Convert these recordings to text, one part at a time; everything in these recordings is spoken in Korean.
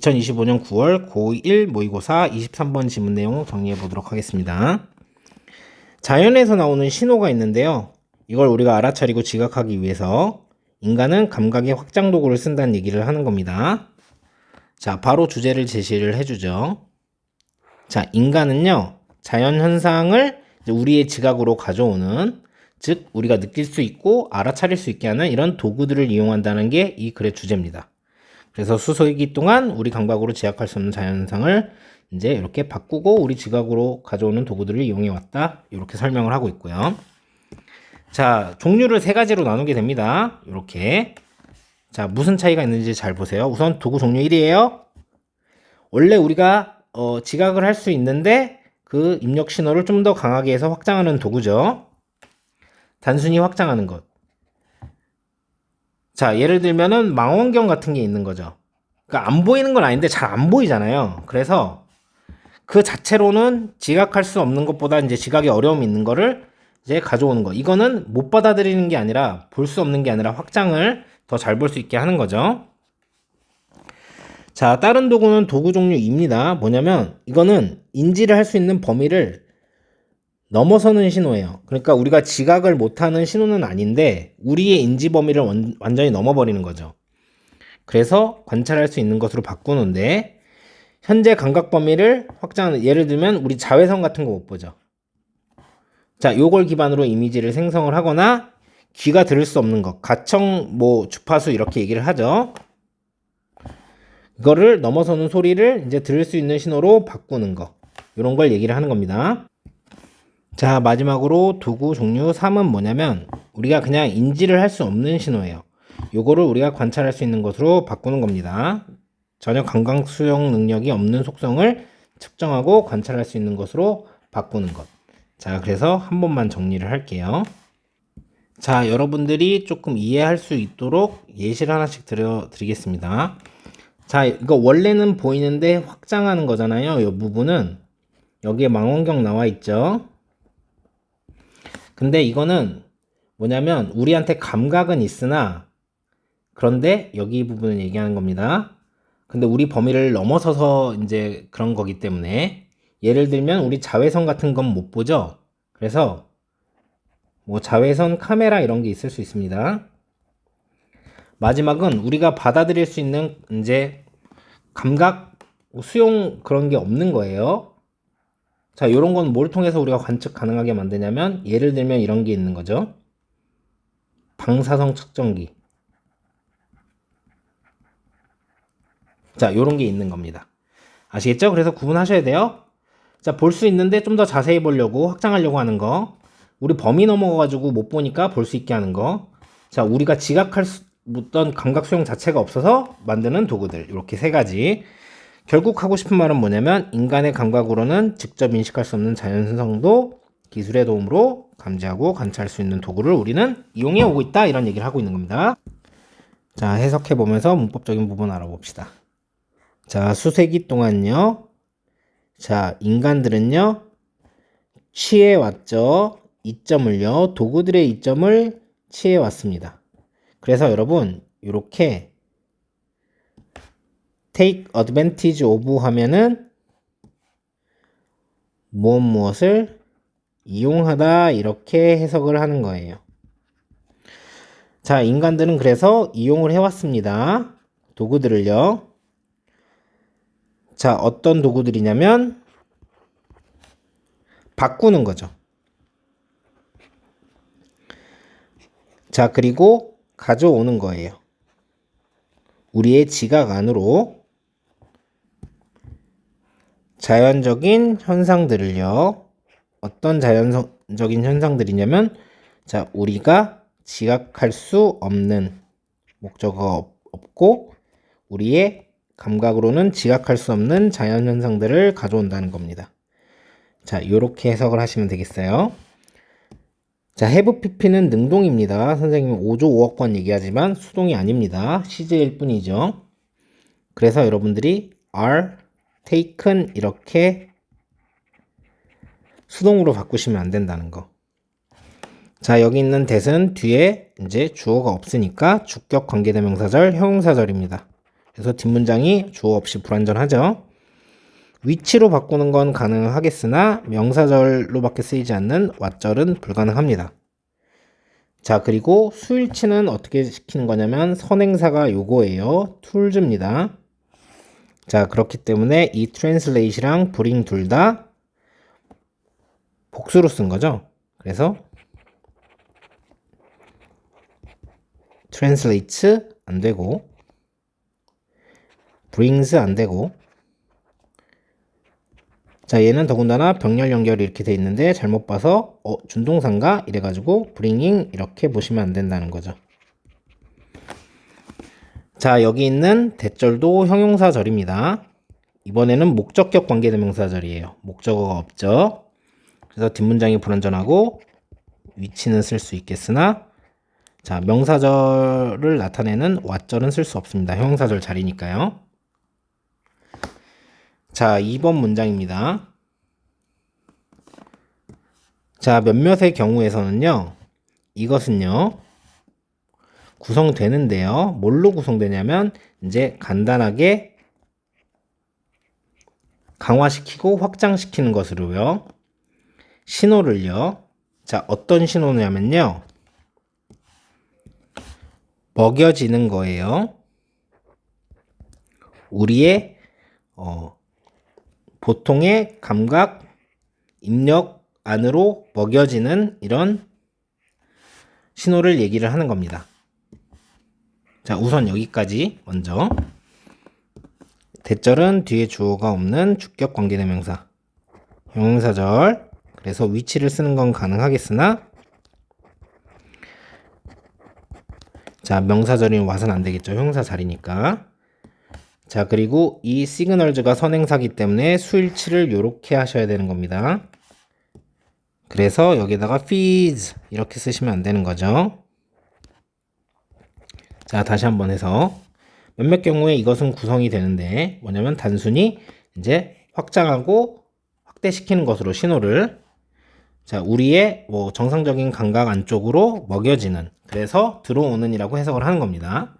2025년 9월 고1 모의고사 23번 지문 내용 정리해 보도록 하겠습니다. 자연에서 나오는 신호가 있는데요. 이걸 우리가 알아차리고 지각하기 위해서 인간은 감각의 확장 도구를 쓴다는 얘기를 하는 겁니다. 자, 바로 주제를 제시를 해주죠. 자, 인간은요, 자연 현상을 우리의 지각으로 가져오는, 즉 우리가 느낄 수 있고 알아차릴 수 있게 하는 이런 도구들을 이용한다는 게 이 글의 주제입니다. 그래서 수소이기 동안 우리 감각으로 지각할 수 없는 자연현상을 이제 이렇게 바꾸고 우리 지각으로 가져오는 도구들을 이용해 왔다, 이렇게 설명을 하고 있고요. 자, 종류를 세 가지로 나누게 됩니다. 이렇게. 자, 무슨 차이가 있는지 잘 보세요. 우선 도구 종류 1이에요. 원래 우리가 지각을 할 수 있는데 그 입력 신호를 좀 더 강하게 해서 확장하는 도구죠. 단순히 확장하는 것. 자, 예를 들면은 망원경 같은 게 있는 거죠. 그러니까 안 보이는 건 아닌데 잘 안 보이잖아요. 그래서 그 자체로는 지각할 수 없는 것보다 이제 지각에 어려움이 있는 거를 이제 가져오는 거. 이거는 못 받아들이는 게 아니라, 볼 수 없는 게 아니라 확장을 더 잘 볼 수 있게 하는 거죠. 자, 다른 도구는 도구 종류 2입니다. 뭐냐면 이거는 인지를 할 수 있는 범위를 넘어서는 신호예요. 그러니까 우리가 지각을 못하는 신호는 아닌데 우리의 인지 범위를 완전히 넘어버리는 거죠. 그래서 관찰할 수 있는 것으로 바꾸는데, 현재 감각 범위를 확장하는, 예를 들면 우리 자외선 같은 거 못 보죠. 자, 요걸 기반으로 이미지를 생성을 하거나, 귀가 들을 수 없는 것, 가청, 주파수 이렇게 얘기를 하죠. 이거를 넘어서는 소리를 이제 들을 수 있는 신호로 바꾸는 거, 이런 걸 얘기를 하는 겁니다. 자, 마지막으로 도구 종류 3은 뭐냐면 우리가 그냥 인지를 할 수 없는 신호예요. 요거를 우리가 관찰할 수 있는 것으로 바꾸는 겁니다. 전혀 감각 수용 능력이 없는 속성을 측정하고 관찰할 수 있는 것으로 바꾸는 것. 자, 그래서 한 번만 정리를 할게요. 자, 여러분들이 조금 이해할 수 있도록 예시를 하나씩 드리겠습니다. 자, 이거 원래는 보이는데 확장하는 거잖아요. 이 부분은 여기에 망원경 나와 있죠. 근데 이거는 뭐냐면 우리한테 감각은 있으나, 그런데 여기 부분을 얘기하는 겁니다. 근데 우리 범위를 넘어서서 이제 그런 거기 때문에, 예를 들면 우리 자외선 같은 건 못 보죠. 그래서 자외선 카메라 이런 게 있을 수 있습니다. 마지막은 우리가 받아들일 수 있는 이제 감각 수용 그런 게 없는 거예요. 자, 이런 건 뭘 통해서 우리가 관측 가능하게 만드냐면, 예를 들면 이런 게 있는 거죠. 방사성 측정기. 자, 요런 게 있는 겁니다. 아시겠죠? 그래서 구분하셔야 돼요. 자, 볼 수 있는데 좀 더 자세히 보려고 확장하려고 하는 거, 우리 범위 넘어가가지고 못 보니까 볼 수 있게 하는 거. 자, 우리가 지각할 수 없던 감각 수용 자체가 없어서 만드는 도구들, 이렇게 세 가지. 결국 하고 싶은 말은 뭐냐면, 인간의 감각으로는 직접 인식할 수 없는 자연현상도 기술의 도움으로 감지하고 관찰할 수 있는 도구를 우리는 이용해 오고 있다, 이런 얘기를 하고 있는 겁니다. 자, 해석해 보면서 문법적인 부분 알아봅시다. 자, 수세기 동안요, 자, 인간들은요 취해 왔죠. 이점을요, 도구들의 이점을 취해 왔습니다. 그래서 여러분, 이렇게 take advantage of 하면은 무엇을 이용하다, 이렇게 해석을 하는 거예요. 자, 인간들은 그래서 이용을 해왔습니다. 도구들을요. 자, 어떤 도구들이냐면 바꾸는 거죠. 자, 그리고 가져오는 거예요. 우리의 지각 안으로 자연적인 현상들을요. 어떤 자연적인 현상들이냐면, 자, 우리가 지각할 수 없는, 목적어가 없고 우리의 감각으로는 지각할 수 없는 자연 현상들을 가져온다는 겁니다. 자, 요렇게 해석을 하시면 되겠어요. 자, have pp는 능동입니다. 선생님은 5조 5억 번 얘기하지만 수동이 아닙니다. 시제일 뿐이죠. 그래서 여러분들이 are taken 이렇게 수동으로 바꾸시면 안 된다는 거. 자, 여기 있는 that은 뒤에 이제 주어가 없으니까 주격 관계대명사절, 형용사절입니다. 그래서 뒷문장이 주어 없이 불완전하죠. 위치로 바꾸는 건 가능하겠으나 명사절로밖에 쓰이지 않는 what절은 불가능합니다. 자, 그리고 수일치는 어떻게 시키는 거냐면 선행사가 요거예요. tools입니다. 자, 그렇기 때문에 이 translate이랑 bring 둘 다 복수로 쓴 거죠. 그래서 translates 안 되고 brings 안 되고, 자, 얘는 더군다나 병렬 연결이 이렇게 돼 있는데 잘못 봐서 준동사인가 이래가지고 bringing 이렇게 보시면 안 된다는 거죠. 자, 여기 있는 대절도 형용사절입니다. 이번에는 목적격 관계대명사절이에요. 목적어가 없죠. 그래서 뒷문장이 불완전하고 위치는 쓸 수 있겠으나, 자, 명사절을 나타내는 what절은 쓸 수 없습니다. 형용사절 자리니까요. 자, 2번 문장입니다. 자, 몇몇의 경우에서는요, 이것은요, 구성되는데요. 뭘로 구성되냐면, 이제 간단하게 강화시키고 확장시키는 것으로요. 신호를요. 자, 어떤 신호냐면요. 먹여지는 거예요. 우리의 보통의 감각, 입력 안으로 먹여지는 이런 신호를 얘기를 하는 겁니다. 자, 우선 여기까지 먼저. 대절은 뒤에 주어가 없는 주격 관계대명사, 형용사절. 그래서 위치를 쓰는 건 가능하겠으나, 자, 명사절인 what은 안 되겠죠. 형용사 자리니까. 자, 그리고 이 signals가 선행사기 때문에 수일치를 요렇게 하셔야 되는 겁니다. 그래서 여기다가 feeds 이렇게 쓰시면 안 되는 거죠. 자, 다시 한번 해서 몇몇 경우에 이것은 구성이 되는데 뭐냐면 단순히 이제 확장하고 확대시키는 것으로 신호를, 자, 우리의 뭐 정상적인 감각 안쪽으로 먹여지는, 그래서 들어오는 이라고 해석을 하는 겁니다.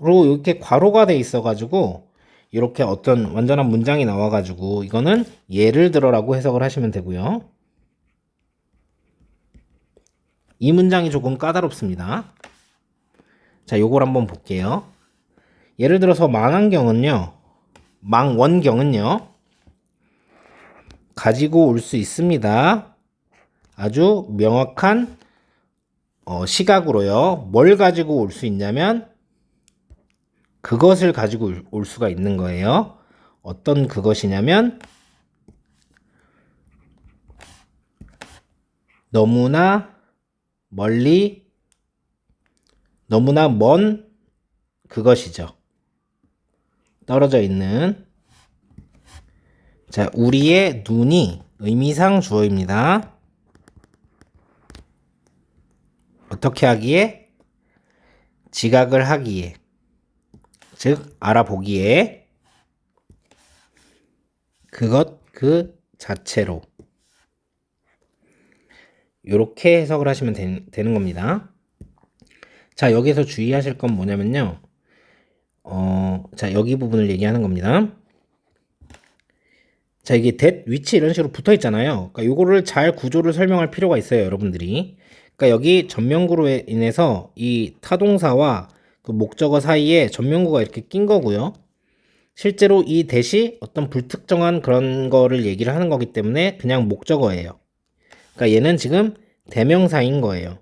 그리고 이렇게 괄호가 돼 있어 가지고 이렇게 어떤 완전한 문장이 나와 가지고 이거는 예를 들어라고 해석을 하시면 되고요. 이 문장이 조금 까다롭습니다. 자, 요걸 한번 볼게요. 예를 들어서 망원경은요, 가지고 올 수 있습니다. 아주 명확한 시각으로요. 뭘 가지고 올 수 있냐면 그것을 가지고 올 수가 있는 거예요. 어떤 그것이냐면 너무나 먼 그것이죠. 떨어져 있는. 자, 우리의 눈이 의미상 주어입니다. 어떻게 하기에? 지각을 하기에, 즉 알아보기에, 그것 그 자체로, 이렇게 해석을 하시면 되는 겁니다. 자, 여기서 주의하실 건 뭐냐면요, 자, 여기 부분을 얘기하는 겁니다. 자, 이게 that, 위치 이런 식으로 붙어 있잖아요. 그러니까 요거를 잘 구조를 설명할 필요가 있어요, 여러분들이. 그러니까 여기 전면구로 인해서 이 타동사와 그 목적어 사이에 전면구가 이렇게 낀 거고요. 실제로 이 that이 어떤 불특정한 그런 거를 얘기를 하는 거기 때문에 그냥 목적어예요. 그러니까 얘는 지금 대명사인 거예요.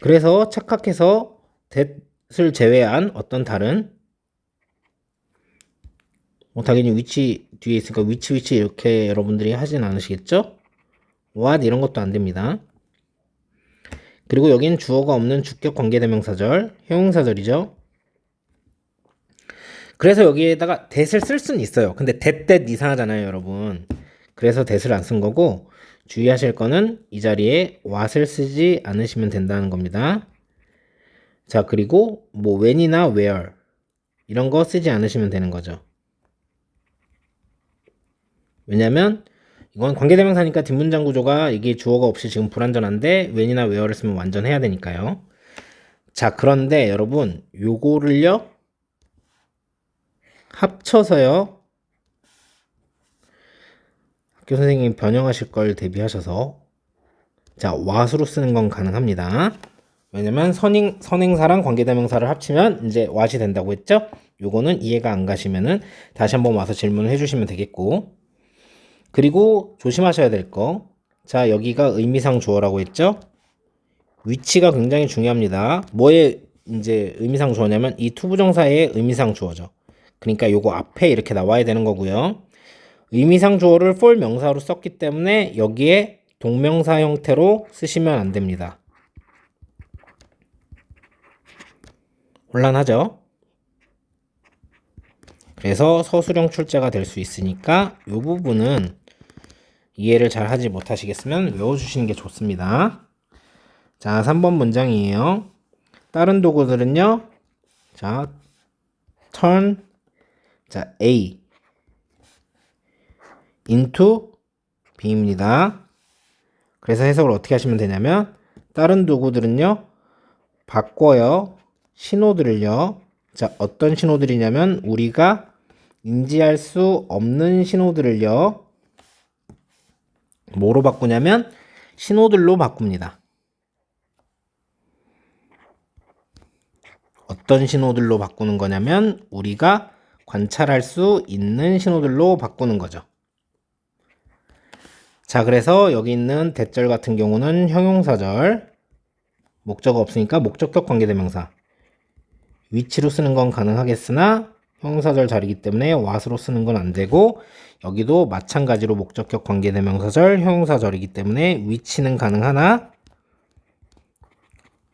그래서 착각해서 that을 제외한 어떤 다른, 당연히 위치 뒤에 있으니까 위치 이렇게 여러분들이 하진 않으시겠죠? what 이런 것도 안 됩니다. 그리고 여기는 주어가 없는 주격 관계대명사절, 형용사절이죠. 그래서 여기에다가 that을 쓸 수는 있어요. 근데 that 이상하잖아요, 여러분. 그래서 that을 안 쓴 거고, 주의하실 거는 이 자리에 what을 쓰지 않으시면 된다는 겁니다. 자, 그리고 뭐 when이나 where 이런 거 쓰지 않으시면 되는 거죠. 왜냐면 이건 관계대명사니까 뒷문장 구조가 이게 주어가 없이 지금 불완전한데 when이나 where를 쓰면 완전해야 되니까요. 자, 그런데 여러분, 요거를요, 합쳐서요, 학교 선생님이 변형하실 걸 대비하셔서, 자, what으로 쓰는 건 가능합니다. 왜냐면 선행사랑 관계대명사를 합치면 이제 what이 된다고 했죠? 요거는 이해가 안 가시면은 다시 한번 와서 질문을 해주시면 되겠고. 그리고 조심하셔야 될 거. 자, 여기가 의미상 주어라고 했죠? 위치가 굉장히 중요합니다. 뭐에 이제 의미상 주어냐면 이 투부정사의 의미상 주어죠. 그러니까 요거 앞에 이렇게 나와야 되는 거고요. 의미상 주어를 for 명사로 썼기 때문에 여기에 동명사 형태로 쓰시면 안 됩니다. 혼란하죠? 그래서 서술형 출제가 될 수 있으니까 이 부분은 이해를 잘 하지 못하시겠으면 외워주시는 게 좋습니다. 자, 3번 문장이에요. 다른 도구들은요. 자, turn 자, A into B입니다. 그래서 해석을 어떻게 하시면 되냐면 다른 도구들은요. 바꿔요. 신호들을요. 자, 어떤 신호들이냐면 우리가 인지할 수 없는 신호들을요. 뭐로 바꾸냐면 신호들로 바꿉니다. 어떤 신호들로 바꾸는 거냐면 우리가 관찰할 수 있는 신호들로 바꾸는 거죠. 자, 그래서 여기 있는 대절 같은 경우는 형용사절, 목적어 없으니까 목적격 관계대명사, 위치로 쓰는 건 가능하겠으나 형용사절 자리이기 때문에 what으로 쓰는 건 안 되고, 여기도 마찬가지로 목적격 관계대명사절, 형용사절이기 때문에 위치는 가능하나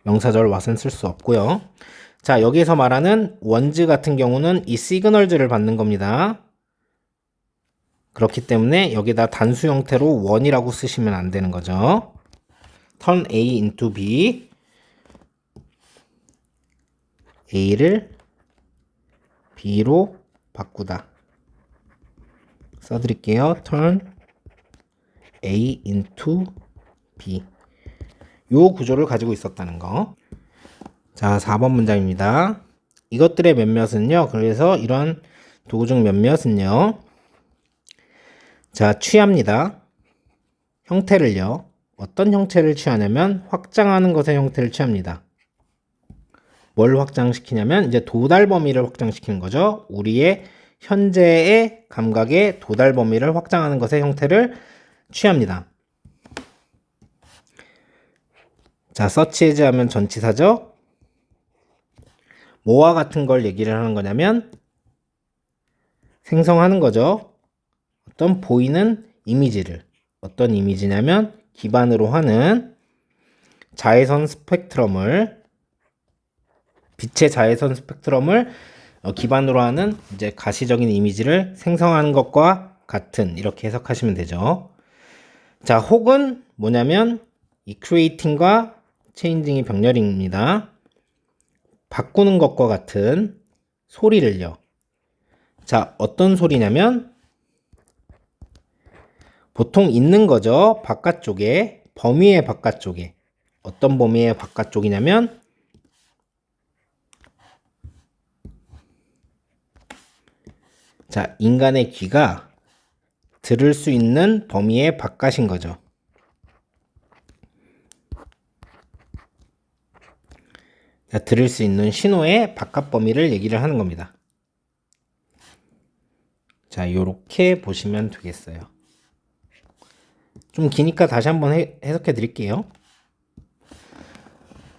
명사절 what은 쓸 수 없고요. 자, 여기에서 말하는 원즈 같은 경우는 이 시그널즈를 받는 겁니다. 그렇기 때문에 여기다 단수 형태로 원이라고 쓰시면 안 되는 거죠. turn A into B, A를 B로 바꾸다. 써드릴게요. turn A into B. 요 구조를 가지고 있었다는 거. 자, 4번 문장입니다. 이것들의 몇몇은요. 그래서 이런 도구 중 몇몇은요. 자, 취합니다. 형태를요. 어떤 형태를 취하냐면 확장하는 것의 형태를 취합니다. 뭘 확장시키냐면 이제 도달 범위를 확장시키는 거죠. 우리의 현재의 감각의 도달 범위를 확장하는 것의 형태를 취합니다. 자, search as 하면 전치사죠. 뭐와 같은 걸 얘기를 하는 거냐면 생성하는 거죠. 어떤 보이는 이미지를, 어떤 이미지냐면 기반으로 하는 자외선 스펙트럼을, 빛의 자외선 스펙트럼을 기반으로 하는 이제 가시적인 이미지를 생성하는 것과 같은, 이렇게 해석하시면 되죠. 자, 혹은 뭐냐면 이 creating과 changing이 병렬입니다. 바꾸는 것과 같은 소리를요. 자, 어떤 소리냐면 보통 있는 거죠. 바깥쪽에, 범위의 바깥쪽에. 어떤 범위의 바깥쪽이냐면 자, 인간의 귀가 들을 수 있는 범위의 바깥인 거죠. 자, 들을 수 있는 신호의 바깥 범위를 얘기를 하는 겁니다. 자, 요렇게 보시면 되겠어요. 좀 기니까 다시 한번 해석해 드릴게요.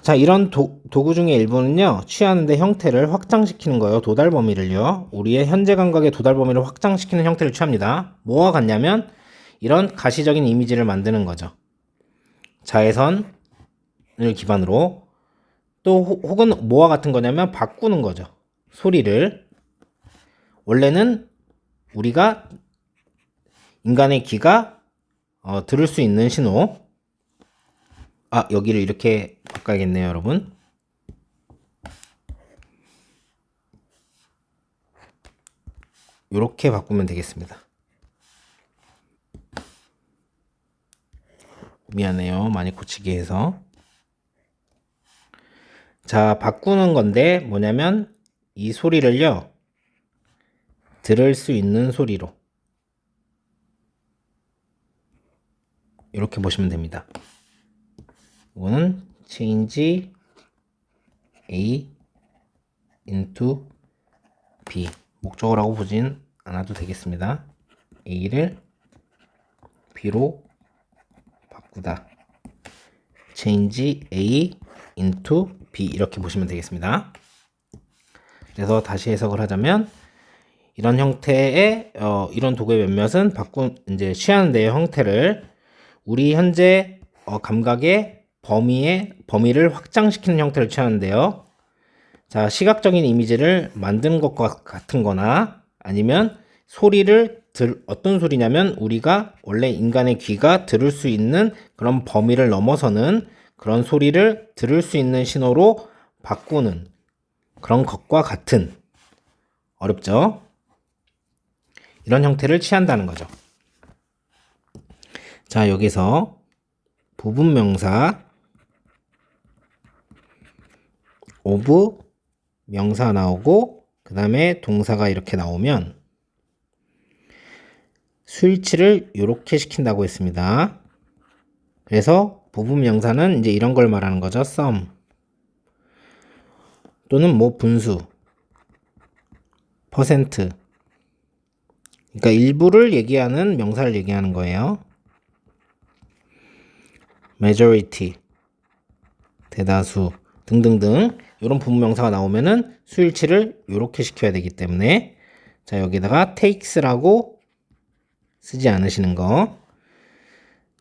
자, 이런 도구 중에 일부는요, 취하는데 형태를 확장시키는 거예요. 도달 범위를요. 우리의 현재 감각의 도달 범위를 확장시키는 형태를 취합니다. 뭐와 같냐면, 이런 가시적인 이미지를 만드는 거죠. 자외선을 기반으로. 또 혹은 뭐와 같은 거냐면, 바꾸는 거죠. 소리를. 원래는 우리가 인간의 귀가 들을 수 있는 신호. 아, 여기를 이렇게 바꿔야겠네요, 여러분. 이렇게 바꾸면 되겠습니다. 미안해요. 많이 고치게 해서. 자, 바꾸는 건데 뭐냐면 이 소리를요, 들을 수 있는 소리로 이렇게 보시면 됩니다. 이거는 change A into B. 목적어라고 보진 않아도 되겠습니다. A를 B로 바꾸다. change A into B 이렇게 보시면 되겠습니다. 그래서 다시 해석을 하자면 이런 형태의 이런 도구의 몇몇은 이제 취하는 데의 형태를 우리 현재 감각의 범위를 확장시키는 형태를 취하는데요. 자, 시각적인 이미지를 만드는 것과 같은 거나 아니면 어떤 소리냐면 우리가 원래 인간의 귀가 들을 수 있는 그런 범위를 넘어서는 그런 소리를 들을 수 있는 신호로 바꾸는 그런 것과 같은, 어렵죠? 이런 형태를 취한다는 거죠. 자, 여기서 부분명사 of 명사 나오고 그 다음에 동사가 이렇게 나오면 스위치를 이렇게 시킨다고 했습니다. 그래서 부분명사는 이제 이런 걸 말하는 거죠. sum 또는 뭐 분수, 퍼센트. 그러니까 일부를 얘기하는 명사를 얘기하는 거예요. majority, 대다수 등등등 이런 부분명사가 나오면은 수일치를 이렇게 시켜야 되기 때문에 자, 여기다가 takes라고 쓰지 않으시는 거.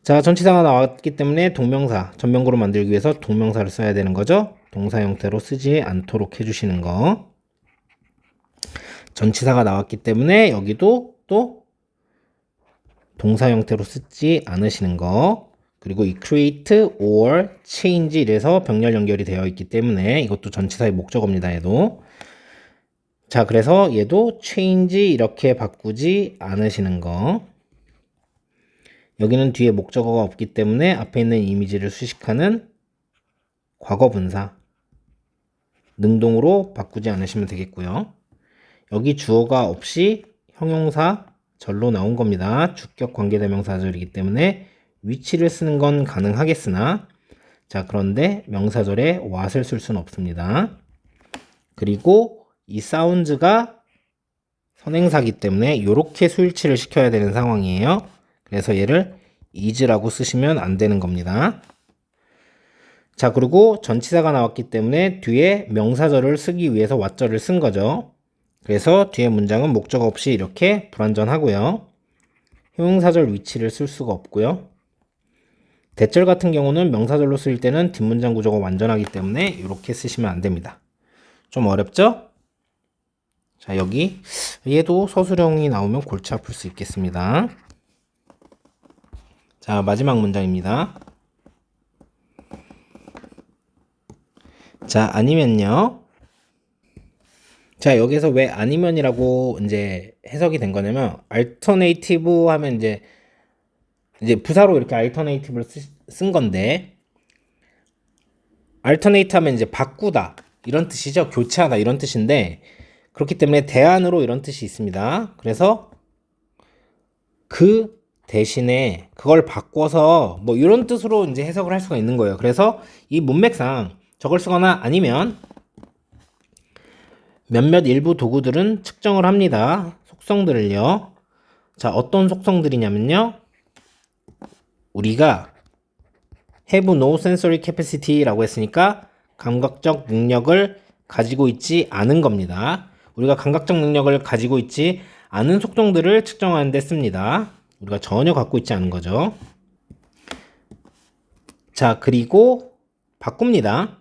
자, 전치사가 나왔기 때문에 동명사, 전명구로 만들기 위해서 동명사를 써야 되는 거죠. 동사 형태로 쓰지 않도록 해주시는 거. 전치사가 나왔기 때문에 여기도 또 동사 형태로 쓰지 않으시는 거. 그리고 이 create or change 이래서 병렬 연결이 되어 있기 때문에 이것도 전치사의 목적어입니다. 얘도. 자, 그래서 얘도 change 이렇게 바꾸지 않으시는 거. 여기는 뒤에 목적어가 없기 때문에 앞에 있는 이미지를 수식하는 과거분사 능동으로 바꾸지 않으시면 되겠고요. 여기 주어가 없이 형용사 절로 나온 겁니다. 주격 관계대명사절이기 때문에 위치를 쓰는 건 가능하겠으나 자, 그런데 명사절에 what을 쓸 수는 없습니다. 그리고 이 사운드가 선행사기 때문에 이렇게 수일치를 시켜야 되는 상황이에요. 그래서 얘를 is라고 쓰시면 안 되는 겁니다. 자, 그리고 전치사가 나왔기 때문에 뒤에 명사절을 쓰기 위해서 what절을 쓴 거죠. 그래서 뒤에 문장은 목적 없이 이렇게 불완전하고요. 형용사절 위치를 쓸 수가 없고요. 대절 같은 경우는 명사절로 쓰일 때는 뒷문장 구조가 완전하기 때문에 이렇게 쓰시면 안 됩니다. 좀 어렵죠? 자, 여기 얘도 서술형이 나오면 골치 아플 수 있겠습니다. 자, 마지막 문장입니다. 자, 아니면요. 자, 여기서 왜 아니면이라고 이제 해석이 된 거냐면 alternative 하면 이제 부사로 이렇게 alternative를 쓴 건데 alternate 하면 이제 바꾸다 이런 뜻이죠. 교체하다 이런 뜻인데 그렇기 때문에 대안으로 이런 뜻이 있습니다. 그래서 그 대신에 그걸 바꿔서 뭐 이런 뜻으로 이제 해석을 할 수가 있는 거예요. 그래서 이 문맥상 저걸 쓰거나 아니면 몇몇 일부 도구들은 측정을 합니다. 속성들을요. 자, 어떤 속성들이냐면요. 우리가 have no sensory capacity 라고 했으니까 감각적 능력을 가지고 있지 않은 겁니다. 우리가 감각적 능력을 가지고 있지 않은 속성들을 측정하는 데 씁니다. 우리가 전혀 갖고 있지 않은 거죠. 자, 그리고 바꿉니다.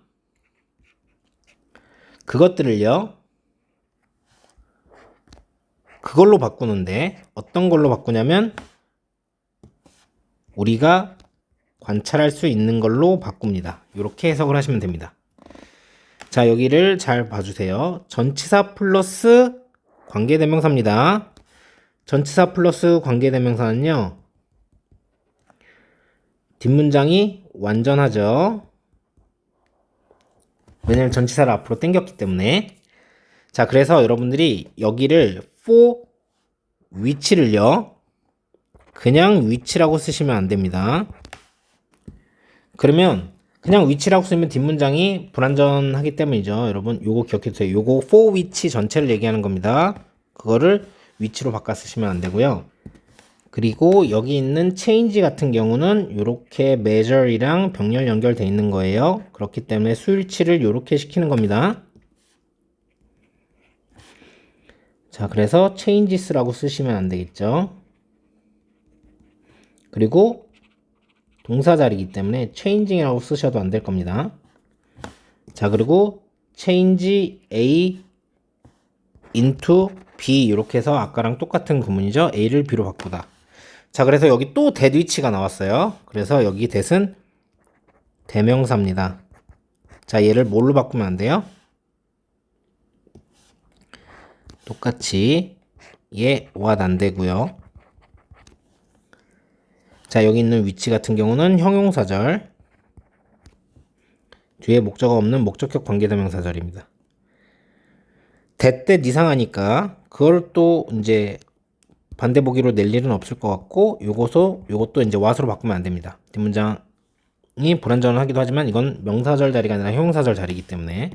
그것들을요. 그걸로 바꾸는데 어떤 걸로 바꾸냐면 우리가 관찰할 수 있는 걸로 바꿉니다. 이렇게 해석을 하시면 됩니다. 자, 여기를 잘 봐주세요. 전치사 플러스 관계대명사입니다. 전치사 플러스 관계대명사는요. 뒷문장이 완전하죠. 왜냐면 전치사를 앞으로 당겼기 때문에. 자, 그래서 여러분들이 여기를 for 위치를요, 그냥 위치라고 쓰시면 안 됩니다. 그러면 그냥 위치라고 쓰면 뒷문장이 불완전하기 때문이죠. 여러분 요거 기억해두세요. 요거 for 위치 전체를 얘기하는 겁니다. 그거를 위치로 바꿔 쓰시면 안 되고요. 그리고 여기 있는 change 같은 경우는 이렇게 measure이랑 병렬 연결돼 있는 거예요. 그렇기 때문에 수일치를 이렇게 시키는 겁니다. 자, 그래서 changes라고 쓰시면 안 되겠죠. 그리고 동사 자리이기 때문에 changing이라고 쓰셔도 안 될 겁니다. 자, 그리고 change A into B 이렇게 해서 아까랑 똑같은 구문이죠. A를 B로 바꾸다. 자, 그래서 여기 또 that 위치가 나왔어요. 그래서 여기 that은 대명사입니다. 자, 얘를 뭘로 바꾸면 안 돼요? 똑같이 얘 what 안 되고요. 자, 여기 있는 위치 같은 경우는 형용사절, 뒤에 목적어 없는 목적격 관계대명사절입니다. that 이상하니까 그걸 또 이제 반대 보기로 낼 일은 없을 것 같고, 요것도 이제 what으로 바꾸면 안 됩니다. 뒷문장이 불완전하기도 하지만 이건 명사절 자리가 아니라 형용사절 자리이기 때문에.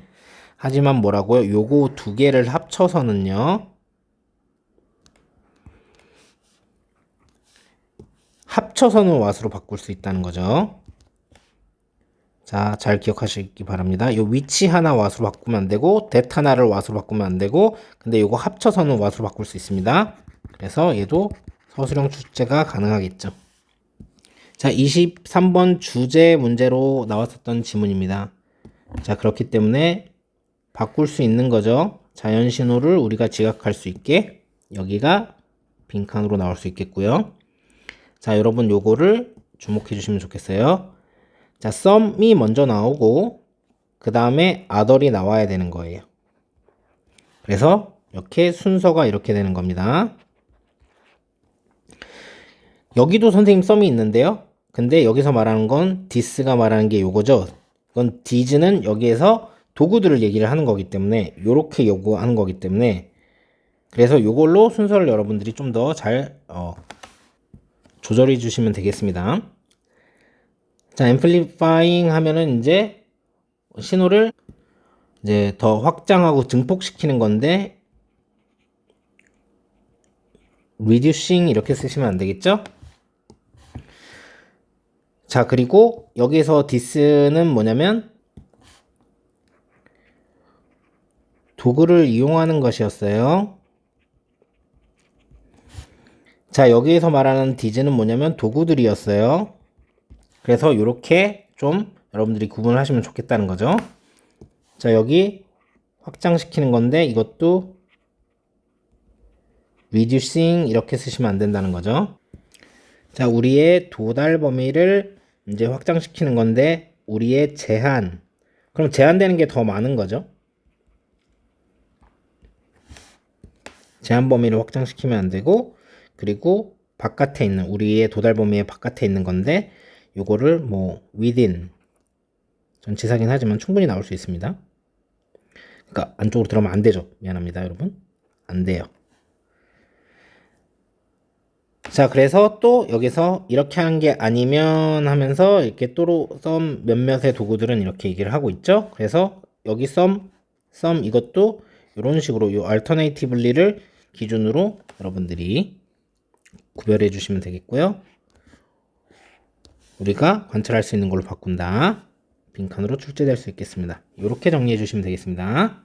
하지만 뭐라고요? 요거 두 개를 합쳐서는요, 합쳐서는 what으로 바꿀 수 있다는 거죠. 자, 잘 기억하시기 바랍니다. 요 위치 하나 what으로 바꾸면 안 되고, that 하나를 what으로 바꾸면 안 되고, 근데 요거 합쳐서는 what으로 바꿀 수 있습니다. 그래서 얘도 서술형 출제가 가능하겠죠. 자, 23번 주제 문제로 나왔었던 지문입니다. 자, 그렇기 때문에 바꿀 수 있는 거죠. 자연 신호를 우리가 지각할 수 있게 여기가 빈칸으로 나올 수 있겠고요. 자, 여러분 요거를 주목해 주시면 좋겠어요. 자, some이 먼저 나오고 그 다음에 other이 나와야 되는 거예요. 그래서 이렇게 순서가 이렇게 되는 겁니다. 여기도 선생님 some이 있는데요. 근데 여기서 말하는 건 this가 말하는 게 요거죠. 이건 thes는 여기에서 도구들을 얘기를 하는 거기 때문에 요렇게 요구하는 거기 때문에, 그래서 요걸로 순서를 여러분들이 좀 더 잘 조절해 주시면 되겠습니다. 자, amplifying 하면은 이제 신호를 이제 더 확장하고 증폭시키는 건데, reducing 이렇게 쓰시면 안 되겠죠? 자, 그리고 여기서 this는 뭐냐면 도구를 이용하는 것이었어요. 자, 여기에서 말하는 thes는 뭐냐면 도구들이었어요. 그래서 이렇게 좀 여러분들이 구분을 하시면 좋겠다는 거죠. 자, 여기 확장시키는 건데 이것도 reducing 이렇게 쓰시면 안 된다는 거죠. 자, 우리의 도달 범위를 이제 확장시키는 건데 우리의 제한, 그럼 제한되는 게 더 많은 거죠. 제한 범위를 확장시키면 안 되고, 그리고 바깥에 있는 우리의 도달 범위의 바깥에 있는 건데 요거를 뭐 within 전치사긴 하지만 충분히 나올 수 있습니다. 그러니까 안쪽으로 들어가면 안 되죠. 미안합니다, 여러분. 안 돼요. 자, 그래서 또 여기서 이렇게 하는 게 아니면 하면서 이렇게 또로 some 몇몇의 도구들은 이렇게 얘기를 하고 있죠. 그래서 여기 some 이것도 이런 식으로 요 alternatively를 기준으로 여러분들이 구별해 주시면 되겠고요. 우리가 관찰할 수 있는 걸로 바꾼다. 빈칸으로 출제될 수 있겠습니다. 이렇게 정리해 주시면 되겠습니다.